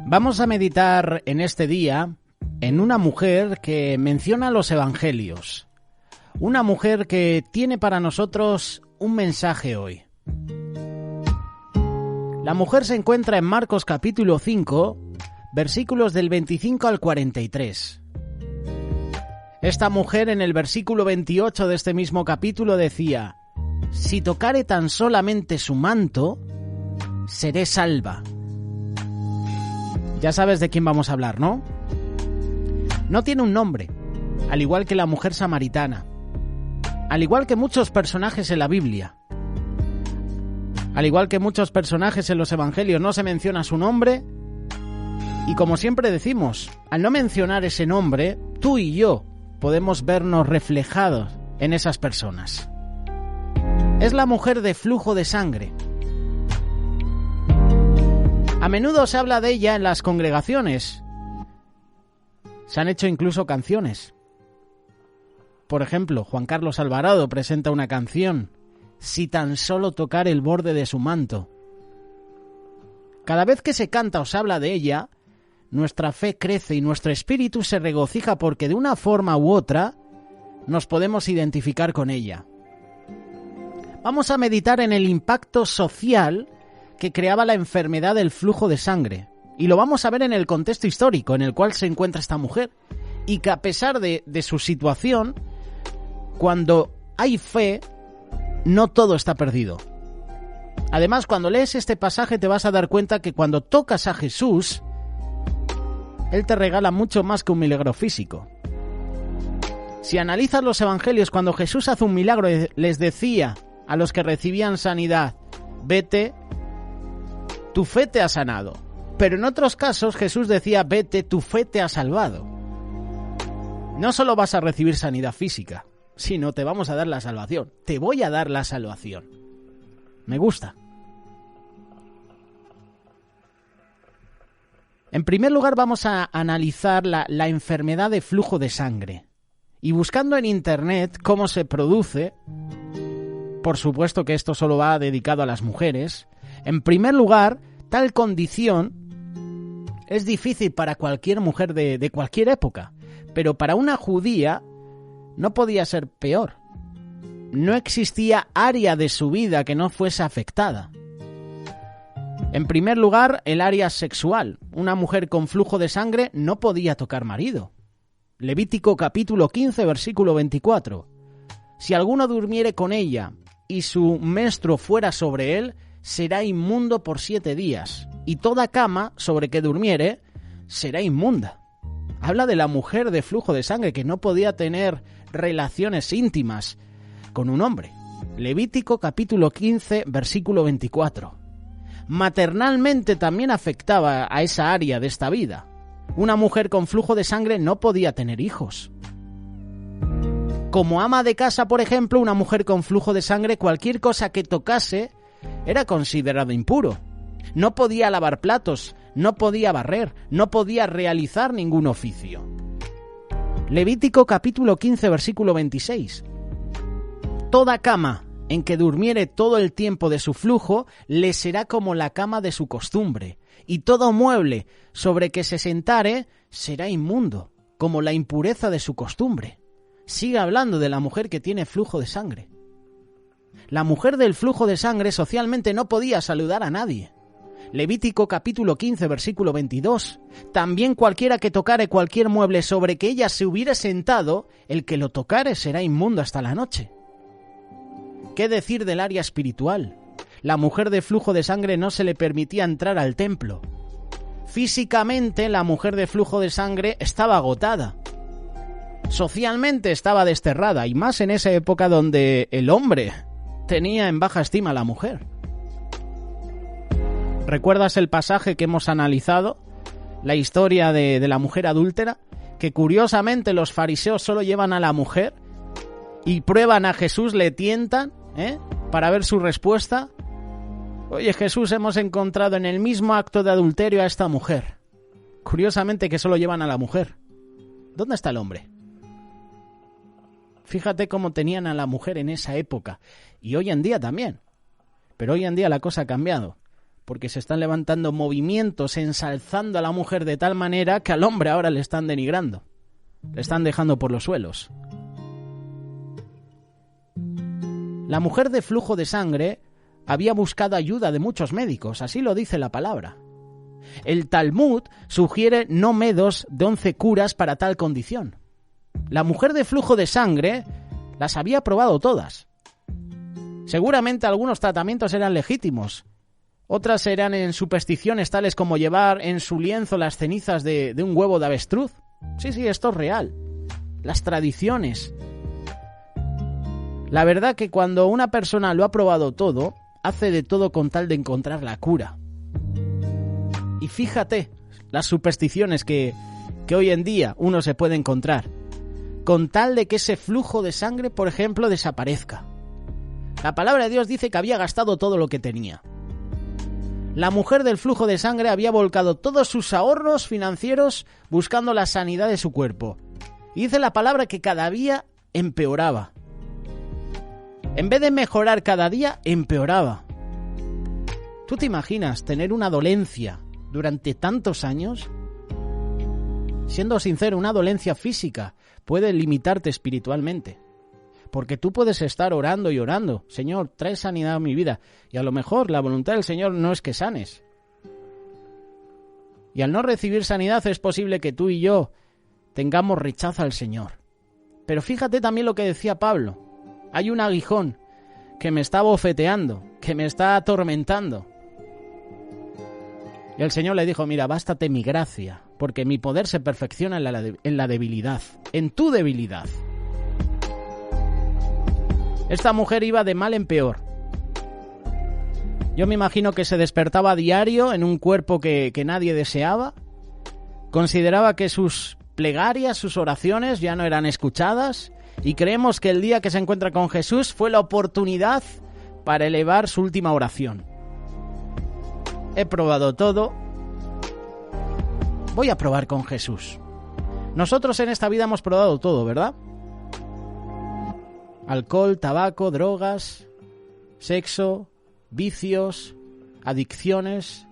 Vamos a meditar en este día en una mujer que menciona los evangelios. Una mujer que tiene para nosotros un mensaje hoy. La mujer se encuentra en Marcos capítulo 5, versículos del 25 al 43. Esta mujer en el versículo 28 de este mismo capítulo decía: «Si tocare tan solamente su manto, seré salva». Ya sabes de quién vamos a hablar, ¿no? No tiene un nombre, al igual que la mujer samaritana, al igual que muchos personajes en la Biblia, al igual que muchos personajes en los evangelios, no se menciona su nombre. Y como siempre decimos, al no mencionar ese nombre, tú y yo podemos vernos reflejados en esas personas. Es la mujer de flujo de sangre. A menudo se habla de ella en las congregaciones. Se han hecho incluso canciones. Por ejemplo, Juan Carlos Alvarado presenta una canción: «Si tan solo tocar el borde de su manto». Cada vez que se canta o se habla de ella, nuestra fe crece y nuestro espíritu se regocija porque de una forma u otra nos podemos identificar con ella. Vamos a meditar en el impacto social que creaba la enfermedad del flujo de sangre. Y lo vamos a ver en el contexto histórico en el cual se encuentra esta mujer. Y que a pesar de su situación, cuando hay fe, no todo está perdido. Además, cuando lees este pasaje te vas a dar cuenta que cuando tocas a Jesús, Él te regala mucho más que un milagro físico. Si analizas los evangelios, cuando Jesús hace un milagro, les decía a los que recibían sanidad: «Vete, tu fe te ha sanado». Pero en otros casos Jesús decía: «Vete, tu fe te ha salvado». No solo vas a recibir sanidad física, sino te vamos a dar la salvación. Te voy a dar la salvación. Me gusta. En primer lugar vamos a analizar la enfermedad de flujo de sangre. Y buscando en internet cómo se produce, por supuesto que esto solo va dedicado a las mujeres. En primer lugar, tal condición es difícil para cualquier mujer de cualquier época, pero para una judía no podía ser peor. No existía área de su vida que no fuese afectada. En primer lugar, el área sexual. Una mujer con flujo de sangre no podía tocar marido. Levítico capítulo 15, versículo 24. «Si alguno durmiere con ella y su menstruo fuera sobre él, será inmundo por 7 días, y toda cama sobre que durmiere será inmunda». Habla de la mujer de flujo de sangre que no podía tener relaciones íntimas con un hombre. Levítico capítulo 15, versículo 24. Maternalmente también afectaba a esa área de esta vida. Una mujer con flujo de sangre no podía tener hijos. Como ama de casa, por ejemplo, una mujer con flujo de sangre, cualquier cosa que tocase era considerado impuro. No podía lavar platos, no podía barrer, no podía realizar ningún oficio. Levítico capítulo 15, versículo 26. «Toda cama en que durmiere todo el tiempo de su flujo, le será como la cama de su costumbre, y todo mueble sobre que se sentare será inmundo, como la impureza de su costumbre». Sigue hablando de la mujer que tiene flujo de sangre. La mujer del flujo de sangre socialmente no podía saludar a nadie. Levítico capítulo 15, versículo 22. «También cualquiera que tocare cualquier mueble sobre que ella se hubiere sentado, el que lo tocare será inmundo hasta la noche». ¿Qué decir del área espiritual? La mujer de flujo de sangre no se le permitía entrar al templo. Físicamente, la mujer de flujo de sangre estaba agotada. Socialmente estaba desterrada, y más en esa época donde el hombre tenía en baja estima a la mujer. ¿Recuerdas el pasaje que hemos analizado? La historia de la mujer adúltera, que curiosamente los fariseos solo llevan a la mujer y prueban a Jesús, le tientan, para ver su respuesta. Oye, Jesús, hemos encontrado en el mismo acto de adulterio a esta mujer. Curiosamente que solo llevan a la mujer. ¿Dónde está el hombre? Fíjate cómo tenían a la mujer en esa época. Y hoy en día también. Pero hoy en día la cosa ha cambiado. porque se están levantando movimientos ensalzando a la mujer de tal manera que al hombre ahora le están denigrando, le están dejando por los suelos. La mujer de flujo de sangre había buscado ayuda de muchos médicos, así lo dice la palabra. El Talmud sugiere no menos de 11 curas para tal condición. La mujer de flujo de sangre las había probado todas. Seguramente algunos tratamientos eran legítimos, otras eran en supersticiones tales como llevar en su lienzo las cenizas de un huevo de avestruz. Sí, esto es real. Las tradiciones. La verdad que cuando una persona lo ha probado todo, hace de todo con tal de encontrar la cura. Y fíjate las supersticiones que hoy en día uno se puede encontrar, con tal de que ese flujo de sangre, por ejemplo, desaparezca. La palabra de Dios dice que había gastado todo lo que tenía. La mujer del flujo de sangre había volcado todos sus ahorros financieros buscando la sanidad de su cuerpo. Y dice la palabra que cada día empeoraba. En vez de mejorar cada día, empeoraba. ¿Tú te imaginas tener una dolencia durante tantos años? Siendo sincero, una dolencia física puede limitarte espiritualmente. Porque tú puedes estar orando y orando. Señor, trae sanidad a mi vida. Y a lo mejor la voluntad del Señor no es que sanes. Y al no recibir sanidad es posible que tú y yo tengamos rechazo al Señor. Pero fíjate también lo que decía Pablo. Hay un aguijón que me está bofeteando, que me está atormentando. Y el Señor le dijo, mira, bástate mi gracia, porque mi poder se perfecciona en la debilidad, en tu debilidad. Esta mujer iba de mal en peor. Yo me imagino que se despertaba a diario en un cuerpo que nadie deseaba. Consideraba que sus plegarias, sus oraciones ya no eran escuchadas. Y creemos que el día que se encuentra con Jesús fue la oportunidad para elevar su última oración. He probado todo. Voy a probar con Jesús. Nosotros en esta vida hemos probado todo, ¿verdad? Alcohol, tabaco, drogas, sexo, vicios, adicciones.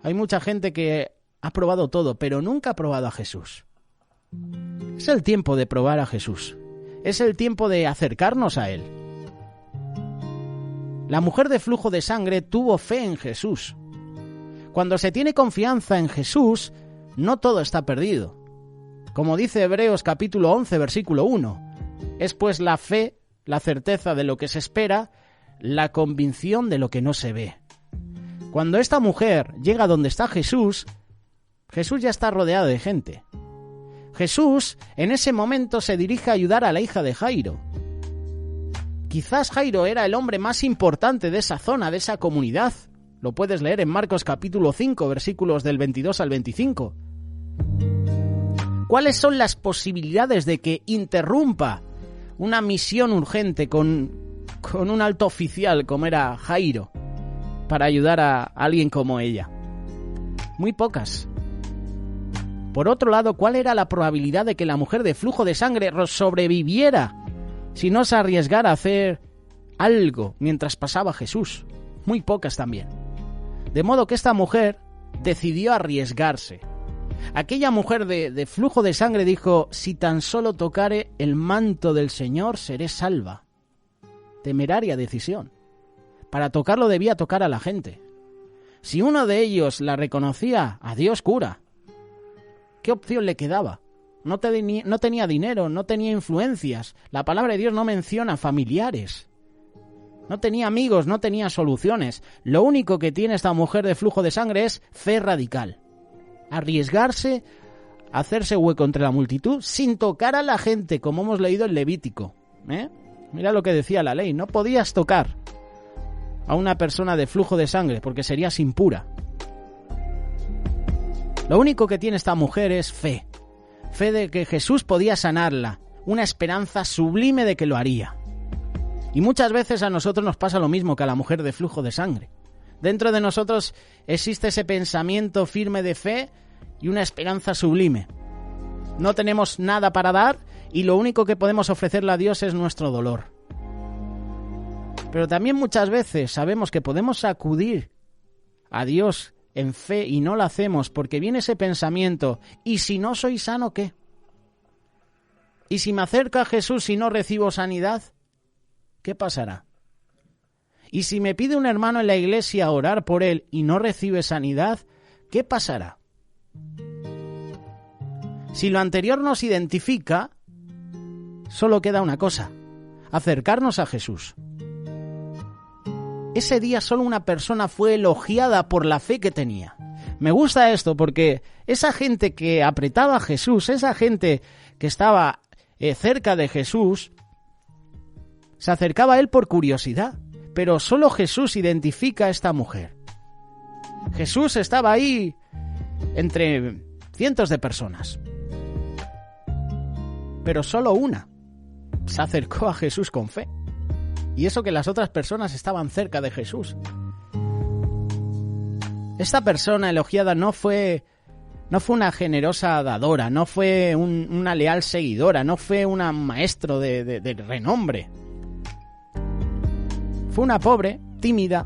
Hay mucha gente que ha probado todo, pero nunca ha probado a Jesús. Es el tiempo de probar a Jesús. Es el tiempo de acercarnos a Él. La mujer de flujo de sangre tuvo fe en Jesús. Cuando se tiene confianza en Jesús, no todo está perdido. Como dice Hebreos capítulo 11, versículo 1. Es pues la fe, la certeza de lo que se espera, la convicción de lo que no se ve. Cuando esta mujer llega donde está Jesús, Jesús ya está rodeado de gente. Jesús en ese momento se dirige a ayudar a la hija de Jairo. Quizás Jairo era el hombre más importante de esa zona, de esa comunidad. Lo puedes leer en Marcos capítulo 5, versículos del 22 al 25. ¿Cuáles son las posibilidades de que interrumpa una misión urgente con un alto oficial como era Jairo para ayudar a alguien como ella? Muy pocas. Por otro lado, ¿cuál era la probabilidad de que la mujer de flujo de sangre sobreviviera si no se arriesgara a hacer algo mientras pasaba Jesús? Muy pocas también. De modo que esta mujer decidió arriesgarse. Aquella mujer de flujo de sangre dijo, si tan solo tocare el manto del Señor, seré salva. Temeraria decisión. Para tocarlo debía tocar a la gente. Si uno de ellos la reconocía, adiós cura. ¿Qué opción le quedaba? No tenía dinero, no tenía influencias. La palabra de Dios no menciona familiares. No tenía amigos, no tenía soluciones. Lo único que tiene esta mujer de flujo de sangre es fe radical. Arriesgarse, hacerse hueco entre la multitud sin tocar a la gente, como hemos leído en Levítico. Mira lo que decía la ley, no podías tocar a una persona de flujo de sangre porque serías impura. Lo único que tiene esta mujer es fe. Fe de que Jesús podía sanarla, una esperanza sublime de que lo haría. Y muchas veces a nosotros nos pasa lo mismo que a la mujer de flujo de sangre. Dentro de nosotros existe ese pensamiento firme de fe y una esperanza sublime. No tenemos nada para dar y lo único que podemos ofrecerle a Dios es nuestro dolor. Pero también muchas veces sabemos que podemos acudir a Dios en fe y no lo hacemos porque viene ese pensamiento, ¿y si no soy sano qué? ¿Y si me acerco a Jesús y no recibo sanidad? ¿Qué pasará? ¿Y si me pide un hermano en la iglesia orar por él y no recibe sanidad? ¿Qué pasará? Si lo anterior nos identifica, solo queda una cosa: acercarnos a Jesús. Ese día solo una persona fue elogiada por la fe que tenía. Me gusta esto porque esa gente que apretaba a Jesús, esa gente que estaba cerca de Jesús, se acercaba a él por curiosidad, pero solo Jesús identifica a esta mujer. Jesús estaba ahí entre cientos de personas, pero solo una se acercó a Jesús con fe. Y eso que las otras personas estaban cerca de Jesús. Esta persona elogiada no fue una generosa dadora, no fue una leal seguidora, no fue un maestro de renombre. Fue una pobre, tímida,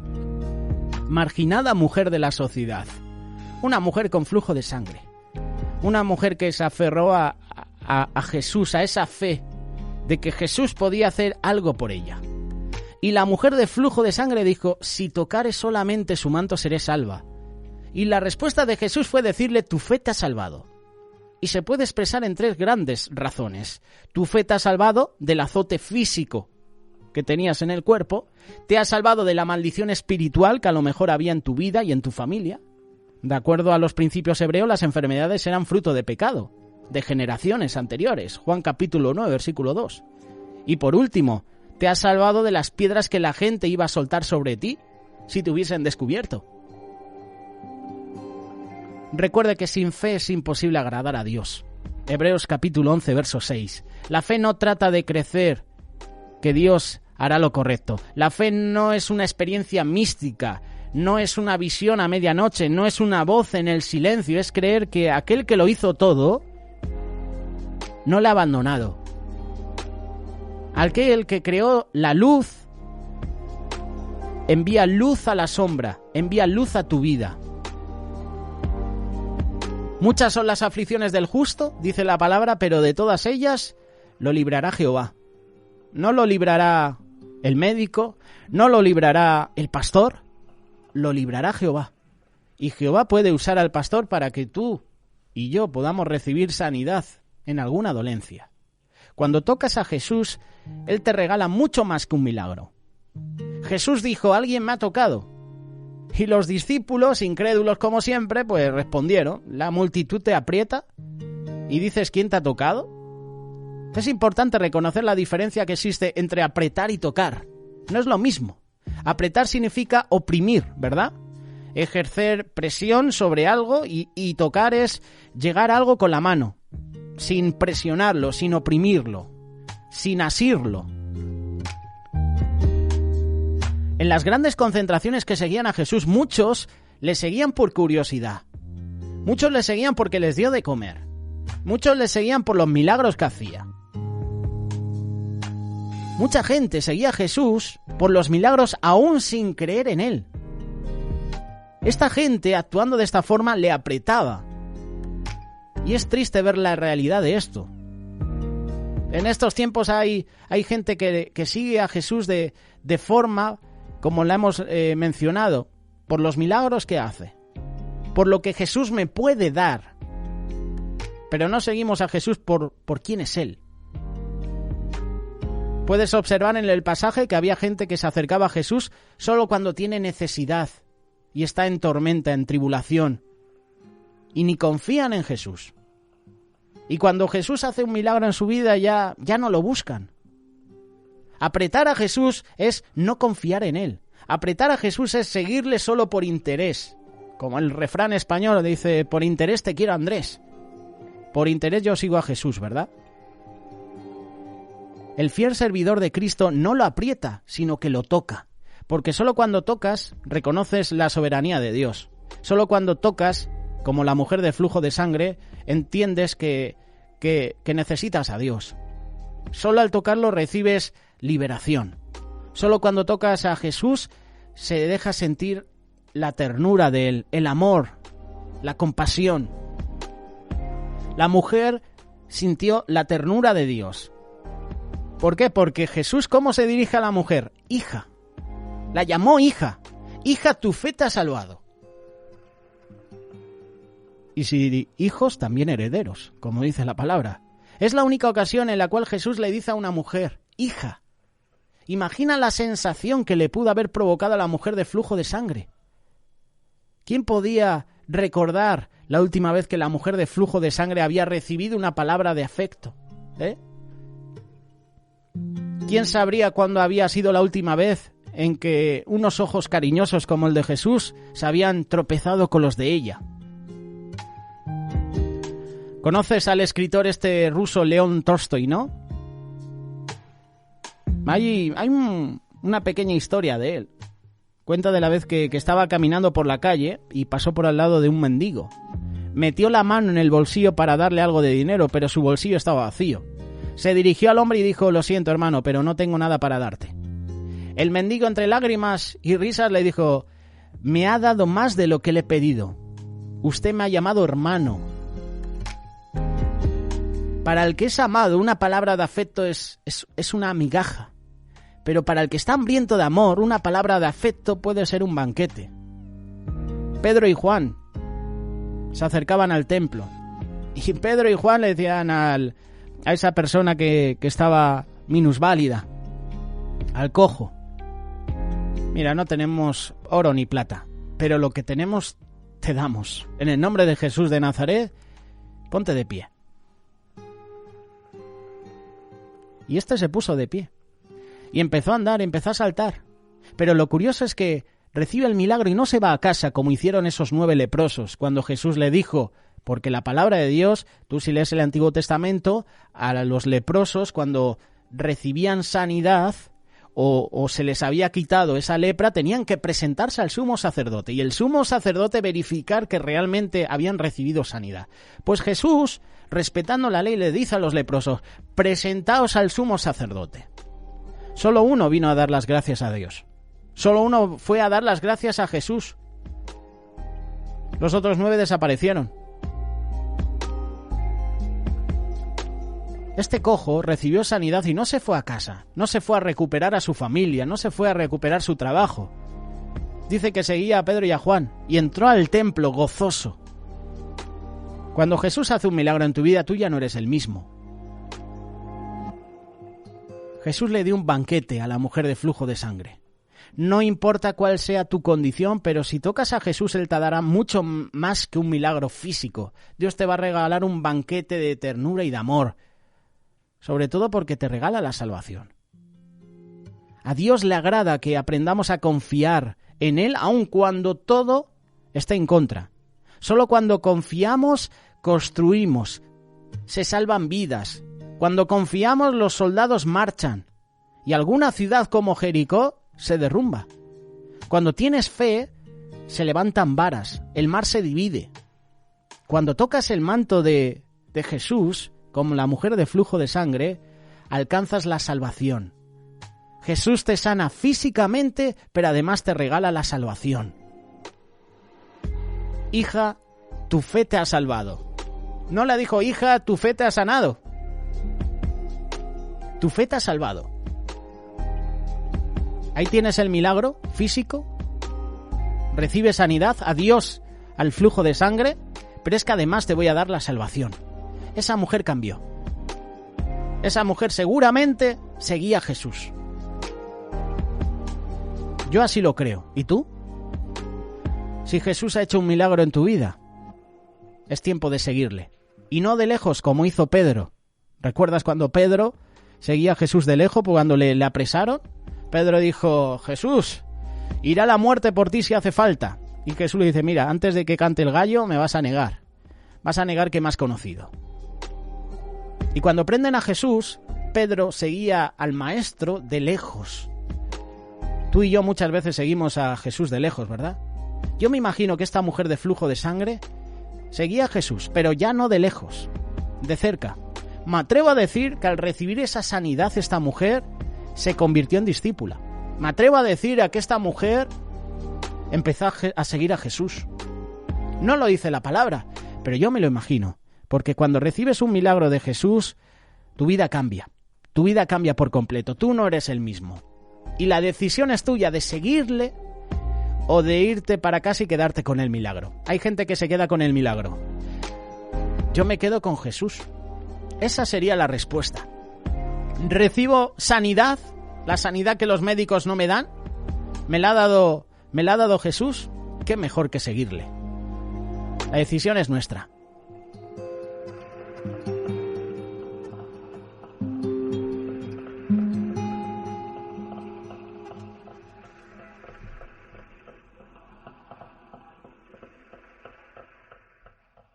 marginada mujer de la sociedad. Una mujer con flujo de sangre. Una mujer que se aferró a Jesús, a esa fe de que Jesús podía hacer algo por ella. Y la mujer de flujo de sangre dijo: si tocare solamente su manto seré salva. Y la respuesta de Jesús fue decirle: tu fe te ha salvado. Y se puede expresar en 3 grandes razones. Tu fe te ha salvado del azote físico que tenías en el cuerpo, te ha salvado de la maldición espiritual que a lo mejor había en tu vida y en tu familia. De acuerdo a los principios hebreos, las enfermedades eran fruto de pecado, de generaciones anteriores. Juan capítulo 9, versículo 2. Y por último, te has salvado de las piedras que la gente iba a soltar sobre ti si te hubiesen descubierto. Recuerde que sin fe es imposible agradar a Dios. Hebreos capítulo 11, verso 6. La fe no trata de crecer, que Dios hará lo correcto. La fe no es una experiencia mística, no es una visión a medianoche, no es una voz en el silencio, es creer que aquel que lo hizo todo no le ha abandonado. Aquel que creó la luz envía luz a la sombra, envía luz a tu vida. Muchas son las aflicciones del justo, dice la palabra, pero de todas ellas lo librará Jehová. No lo librará el médico, no lo librará el pastor, lo librará Jehová. Y Jehová puede usar al pastor para que tú y yo podamos recibir sanidad en alguna dolencia. Cuando tocas a Jesús, Él te regala mucho más que un milagro. Jesús dijo: alguien me ha tocado. Y los discípulos, incrédulos como siempre, pues respondieron: la multitud te aprieta y dices: ¿quién te ha tocado? Es importante reconocer la diferencia que existe entre apretar y tocar. No es lo mismo. Apretar significa oprimir, ¿verdad? Ejercer presión sobre algo y tocar es llegar a algo con la mano, sin presionarlo, sin oprimirlo, sin asirlo. En las grandes concentraciones que seguían a Jesús, muchos le seguían por curiosidad. Muchos le seguían porque les dio de comer. Muchos le seguían por los milagros que hacía. Mucha gente seguía a Jesús por los milagros aún sin creer en él. Esta gente, actuando de esta forma, le apretaba. Y es triste ver la realidad de esto. En estos tiempos hay gente que sigue a Jesús de forma, como la hemos mencionado, por los milagros que hace, por lo que Jesús me puede dar. Pero no seguimos a Jesús por quién es Él. Puedes observar en el pasaje que había gente que se acercaba a Jesús solo cuando tiene necesidad y está en tormenta, en tribulación, y ni confían en Jesús. Y cuando Jesús hace un milagro en su vida ya no lo buscan. Apretar a Jesús es no confiar en Él. Apretar a Jesús es seguirle solo por interés. Como el refrán español dice: por interés te quiero, Andrés. Por interés yo sigo a Jesús, ¿verdad? El fiel servidor de Cristo no lo aprieta, sino que lo toca. Porque solo cuando tocas, reconoces la soberanía de Dios. Solo cuando tocas, como la mujer de flujo de sangre, entiendes que necesitas a Dios. Solo al tocarlo recibes liberación. Solo cuando tocas a Jesús se deja sentir la ternura de Él, el amor, la compasión. La mujer sintió la ternura de Dios. ¿Por qué? Porque Jesús, ¿cómo se dirige a la mujer? Hija. La llamó hija. Hija, tu fe te ha salvado. Y si hijos, también herederos, como dice la palabra. Es la única ocasión en la cual Jesús le dice a una mujer, hija. Imagina la sensación que le pudo haber provocado a la mujer de flujo de sangre. ¿Quién podía recordar la última vez que la mujer de flujo de sangre había recibido una palabra de afecto? ¿Quién sabría cuándo había sido la última vez en que unos ojos cariñosos como el de Jesús se habían tropezado con los de ella? ¿Conoces al escritor ruso León Tolstoy, no? Hay una pequeña historia de él. Cuenta de la vez que estaba caminando por la calle y pasó por al lado de un mendigo. Metió la mano en el bolsillo para darle algo de dinero, pero su bolsillo estaba vacío. Se dirigió al hombre y dijo, lo siento, hermano, pero no tengo nada para darte. El mendigo, entre lágrimas y risas, le dijo, me ha dado más de lo que le he pedido. Usted me ha llamado hermano. Para el que es amado, una palabra de afecto es una migaja. Pero para el que está hambriento de amor, una palabra de afecto puede ser un banquete. Pedro y Juan se acercaban al templo. Y Pedro y Juan le decían a esa persona que estaba minusválida, al cojo, mira, no tenemos oro ni plata, pero lo que tenemos te damos. En el nombre de Jesús de Nazaret, ponte de pie. Y este se puso de pie. Y empezó a andar, empezó a saltar. Pero lo curioso es que recibe el milagro y no se va a casa como hicieron esos 9 leprosos cuando Jesús le dijo, porque la palabra de Dios, tú si lees el Antiguo Testamento, a los leprosos cuando recibían sanidad o se les había quitado esa lepra, tenían que presentarse al sumo sacerdote y el sumo sacerdote verificar que realmente habían recibido sanidad. Pues Jesús, respetando la ley, le dice a los leprosos, presentaos al sumo sacerdote. Solo uno vino a dar las gracias a Dios. Solo uno fue a dar las gracias a Jesús. Los otros 9 desaparecieron. Este cojo recibió sanidad y no se fue a casa, no se fue a recuperar a su familia, no se fue a recuperar su trabajo. Dice que seguía a Pedro y a Juan y entró al templo gozoso. Cuando Jesús hace un milagro en tu vida, tú ya no eres el mismo. Jesús le dio un banquete a la mujer de flujo de sangre. No importa cuál sea tu condición, pero si tocas a Jesús, Él te dará mucho más que un milagro físico. Dios te va a regalar un banquete de ternura y de amor. Sobre todo porque te regala la salvación. A Dios le agrada que aprendamos a confiar en Él, aun cuando todo esté en contra. Solo cuando confiamos, construimos. Se salvan vidas. Cuando confiamos, los soldados marchan. Y alguna ciudad como Jericó se derrumba. Cuando tienes fe, se levantan varas. El mar se divide. Cuando tocas el manto de Jesús, como la mujer de flujo de sangre, alcanzas la salvación. Jesús te sana físicamente, pero además te regala la salvación. Hija, tu fe te ha salvado. No le dijo, hija, tu fe te ha sanado. Tu fe te ha salvado. Ahí tienes el milagro físico. Recibes sanidad, adiós al flujo de sangre, pero es que además te voy a dar la salvación. Esa mujer cambió. Esa mujer seguramente seguía a Jesús. Yo así lo creo. ¿Y tú? Si Jesús ha hecho un milagro en tu vida, es tiempo de seguirle. Y no de lejos, como hizo Pedro. ¿Recuerdas cuando Pedro seguía a Jesús de lejos cuando le apresaron? Pedro dijo, Jesús, irá la muerte por ti si hace falta. Y Jesús le dice, mira, antes de que cante el gallo me vas a negar. Vas a negar que me has conocido. Y cuando prenden a Jesús, Pedro seguía al maestro de lejos. Tú y yo muchas veces seguimos a Jesús de lejos, ¿verdad? Yo me imagino que esta mujer de flujo de sangre seguía a Jesús, pero ya no de lejos, de cerca. Me atrevo a decir que al recibir esa sanidad esta mujer se convirtió en discípula. Me atrevo a decir a que esta mujer empezó a seguir a Jesús. No lo dice la palabra, pero yo me lo imagino, porque cuando recibes un milagro de Jesús, tu vida cambia por completo, tú no eres el mismo. Y la decisión es tuya de seguirle o de irte para casa y quedarte con el milagro. Hay gente que se queda con el milagro. Yo me quedo con Jesús. Esa sería la respuesta. ¿Recibo sanidad? ¿La sanidad que los médicos no me dan? ¿Me la ha dado Jesús? ¿Qué mejor que seguirle? La decisión es nuestra.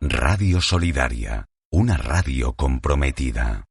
Radio Solidaria, una radio comprometida.